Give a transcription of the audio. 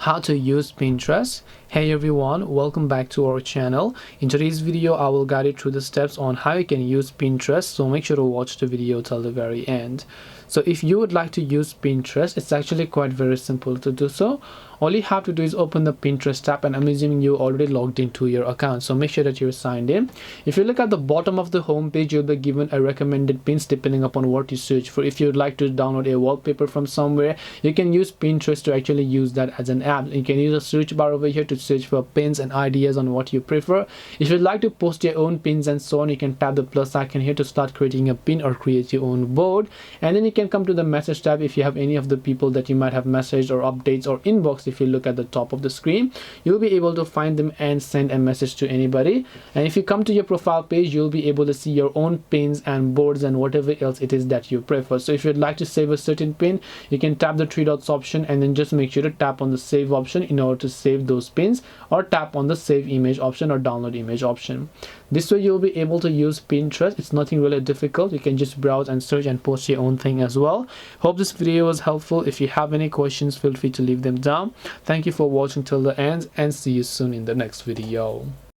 how to use Pinterest. Hey everyone, welcome back to our channel. In today's video I will guide you through the steps on how you can use Pinterest, so make sure to watch the video till the very end. So if you would like to use Pinterest, it's actually quite very simple to do so. All you have to do is open the Pinterest tab, and I'm assuming you already logged into your account, so make sure that you're signed in. If you look at the bottom of the home page, you'll be given a recommended pins depending upon what you search for. If you'd like to download a wallpaper from somewhere, you can use Pinterest to actually use that as an app. You can use a search bar over here to search for pins and ideas on what you prefer. If you'd like to post your own pins and so on, you can tap the plus icon here to start creating a pin or create your own board. And then you can come to the message tab if you have any of the people that you might have messaged or updates or inbox. If you look at the top of the screen, you'll be able to find them and send a message to anybody. And if you come to your profile page, you'll be able to see your own pins and boards and whatever else it is that you prefer. So if you'd like to save a certain pin, you can tap the three dots option and then just make sure to tap on the save option in order to save those pins, or tap on the save image option or download image option. This way you'll be able to use Pinterest. It's nothing really difficult. You can just browse and search and post your own thing as well. Hope this video was helpful. If you have any questions, feel free to leave them down. Thank you for watching till the end, and see you soon in the next video.